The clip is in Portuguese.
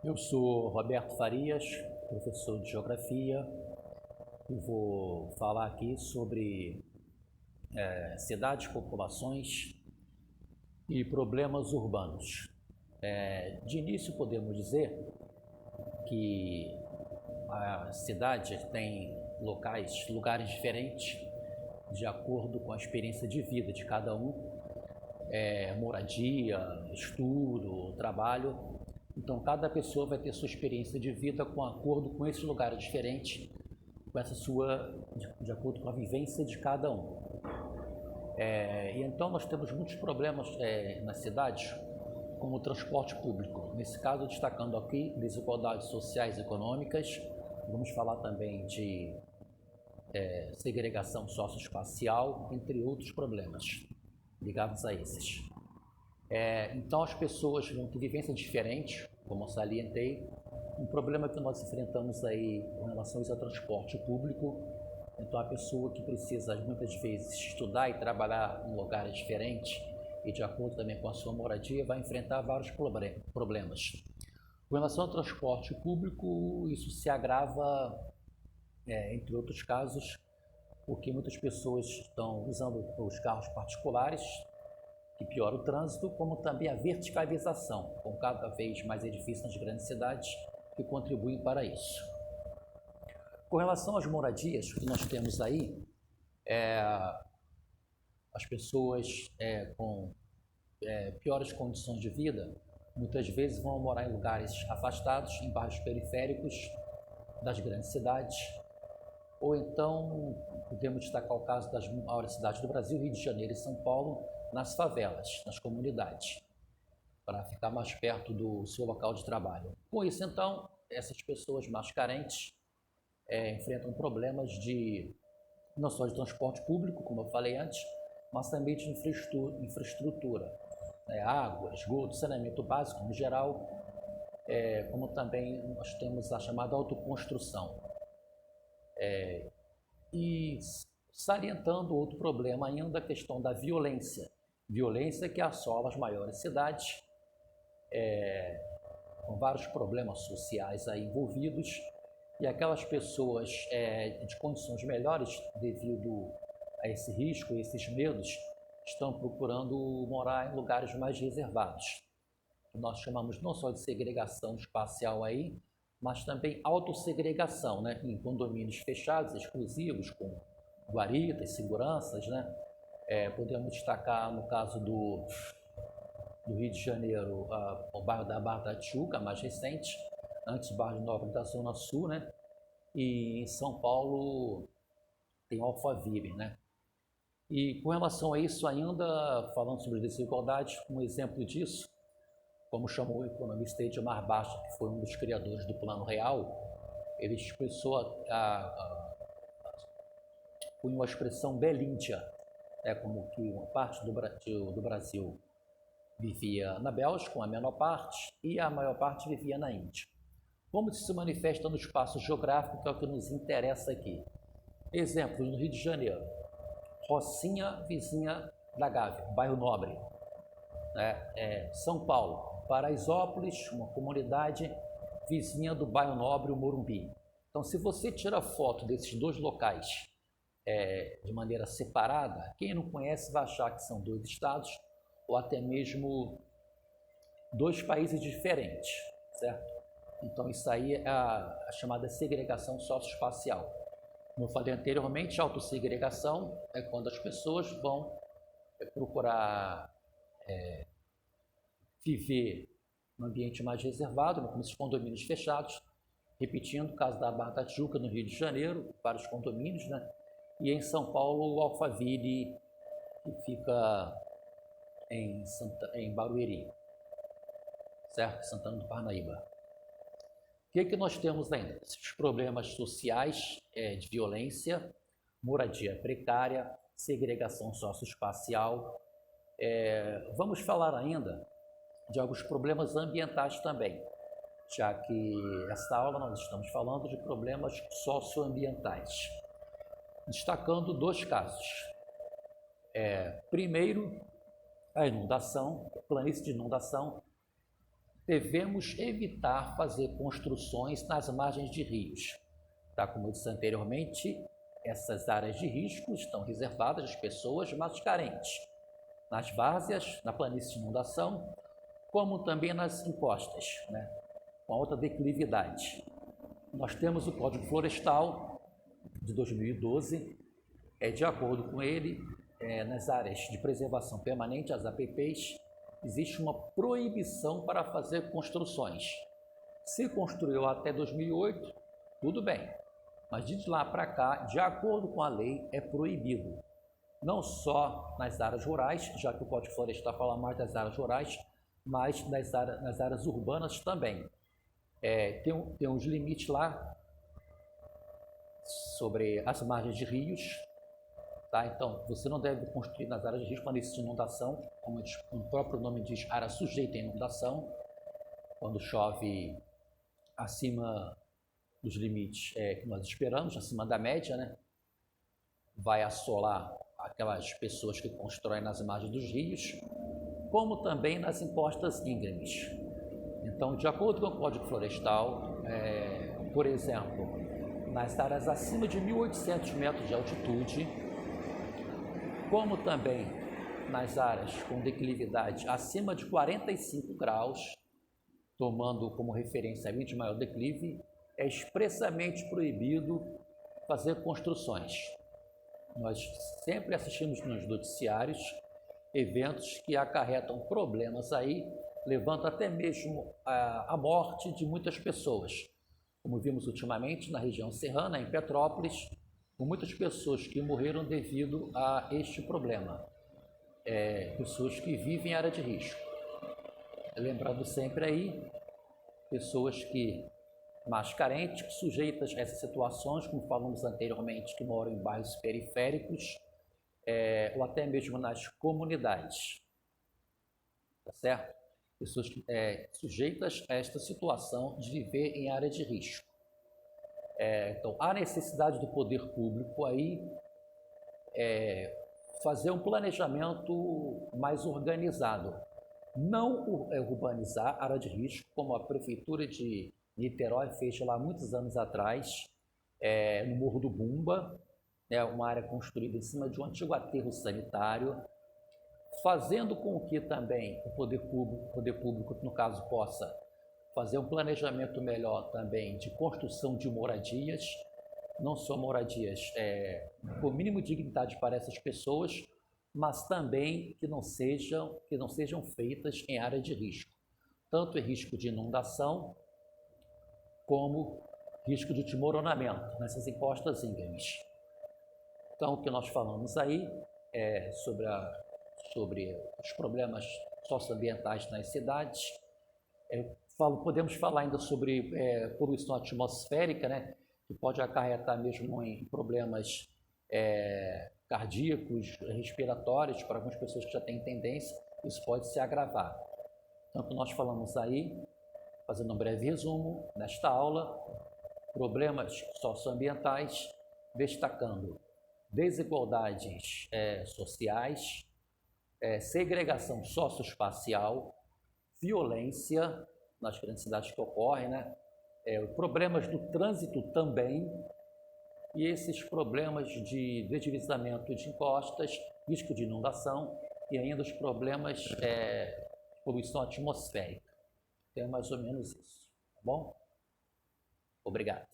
Eu sou Roberto Farias, professor de Geografia, e vou falar aqui sobre cidades, populações e problemas urbanos. De início, podemos dizer que a cidade tem lugares diferentes de acordo com a experiência de vida de cada um, moradia, estudo, trabalho. Então, cada pessoa vai ter sua experiência de vida de acordo com esses lugares diferentes, de acordo com a vivência de cada um. E então nós temos muitos problemas nas cidades, como o transporte público. Nesse caso, destacando aqui desigualdades sociais e econômicas. Vamos falar também de segregação socioespacial, entre outros problemas ligados a esses. Então, as pessoas vão ter vivências diferentes, como eu salientei. Um problema que nós enfrentamos aí com relação ao transporte público. Então, a pessoa que precisa, muitas vezes, estudar e trabalhar em lugares diferentes e de acordo também com a sua moradia, vai enfrentar vários problemas. Com relação ao transporte público, isso se agrava, entre outros casos, porque muitas pessoas estão usando os carros particulares, que piora o trânsito, como também a verticalização, com cada vez mais edifícios nas grandes cidades, que contribuem para isso. Com relação às moradias que nós temos aí, as pessoas com piores condições de vida, muitas vezes vão morar em lugares afastados, em bairros periféricos das grandes cidades, ou então podemos destacar o caso das maiores cidades do Brasil, Rio de Janeiro e São Paulo, nas favelas, nas comunidades, para ficar mais perto do seu local de trabalho. Com isso, então, essas pessoas mais carentes enfrentam problemas não só de transporte público, como eu falei antes, mas também de infraestrutura, água, esgoto, saneamento básico no geral, como também nós temos a chamada autoconstrução. E salientando outro problema ainda, a questão da violência que assola as maiores cidades, com vários problemas sociais aí envolvidos, e aquelas pessoas de condições melhores devido a esse risco, esses medos, estão procurando morar em lugares mais reservados. Nós chamamos não só de segregação espacial aí, mas também autossegregação, em condomínios fechados, exclusivos, com guaritas, seguranças, podemos destacar, no caso do Rio de Janeiro, o bairro da Barra da Tijuca, mais recente, antes o bairro Nobre da Zona Sul, e em São Paulo tem o Alphaville, E com relação a isso ainda, falando sobre desigualdade, um exemplo disso, como chamou o economista Edmar Baixa, que foi um dos criadores do Plano Real, ele expressou com a expressão Belíndia, como que uma parte do Brasil vivia na Bélgica, a menor parte, e a maior parte vivia na Índia. Como isso se manifesta no espaço geográfico, que é o que nos interessa aqui. Exemplo, no Rio de Janeiro, Rocinha, vizinha da Gávea, bairro Nobre. São Paulo, Paraisópolis, uma comunidade vizinha do bairro Nobre, o Morumbi. Então, se você tira foto desses dois locais de maneira separada, quem não conhece vai achar que são dois estados ou até mesmo dois países diferentes, certo? Então, isso aí é a chamada segregação socioespacial. Como eu falei anteriormente, a autossegregação é quando as pessoas vão procurar viver num ambiente mais reservado, como esses condomínios fechados, repetindo o caso da Barra da Tijuca, no Rio de Janeiro, vários condomínios, e em São Paulo, o Alphaville, que fica em Barueri, certo? Santana do Parnaíba. O que nós temos ainda? Esses problemas sociais de violência, moradia precária, segregação socioespacial. Vamos falar ainda de alguns problemas ambientais também, já que esta aula nós estamos falando de problemas socioambientais, destacando dois casos. Primeiro, a inundação, planície de inundação, devemos evitar fazer construções nas margens de rios. Tá? Como eu disse anteriormente, essas áreas de risco estão reservadas às pessoas mais carentes, nas várzeas, na planície de inundação, como também nas encostas, né, com alta declividade. Nós temos o Código Florestal de 2012, de acordo com ele, nas áreas de preservação permanente, as APPs, existe uma proibição para fazer construções. Se construiu até 2008, tudo bem, mas de lá para cá, de acordo com a lei, é proibido. Não só nas áreas rurais, já que o Código Florestal fala mais das áreas rurais, mas nas áreas urbanas também. Tem uns limites lá sobre as margens de rios, tá? Então, você não deve construir nas áreas de risco, planícies de inundação, como o próprio nome diz, área sujeita à inundação, quando chove acima dos limites que nós esperamos, acima da média, né? Vai assolar aquelas pessoas que constroem nas margens dos rios, como também nas encostas íngremes. Então, de acordo com o Código Florestal, por exemplo, nas áreas acima de 1.800 metros de altitude, como também nas áreas com declividade acima de 45 graus, tomando como referência a linha de maior declive, é expressamente proibido fazer construções. Nós sempre assistimos nos noticiários eventos que acarretam problemas aí, levando até mesmo a morte de muitas pessoas. Como vimos ultimamente na região serrana, em Petrópolis, com muitas pessoas que morreram devido a este problema. Pessoas que vivem em área de risco. Lembrando sempre aí, pessoas que mais carentes, sujeitas a essas situações, como falamos anteriormente, que moram em bairros periféricos, ou até mesmo nas comunidades, tá certo? Pessoas sujeitas a esta situação de viver em área de risco. Então, há necessidade do poder público aí fazer um planejamento mais organizado. Não urbanizar área de risco, como a Prefeitura de Niterói fez lá muitos anos atrás, no Morro do Bumba, uma área construída em cima de um antigo aterro sanitário, fazendo com que também o poder público, no caso, possa fazer um planejamento melhor também de construção de moradias, não só moradias com o mínimo de dignidade para essas pessoas, mas também que não sejam feitas em área de risco, tanto em risco de inundação, como risco de desmoronamento nessas encostas íngremes. Então, o que nós falamos aí é sobre os problemas socioambientais nas cidades. Podemos falar ainda sobre poluição atmosférica, né, que pode acarretar mesmo em problemas cardíacos, respiratórios, para algumas pessoas que já têm tendência, isso pode se agravar. Então, nós falamos aí, fazendo um breve resumo, nesta aula, problemas socioambientais, destacando desigualdades sociais, segregação socioespacial, violência nas grandes cidades que ocorrem, né? Problemas do trânsito também, e esses problemas de deslizamento de encostas, risco de inundação e ainda os problemas de poluição atmosférica. Então é mais ou menos isso, tá bom? Obrigado.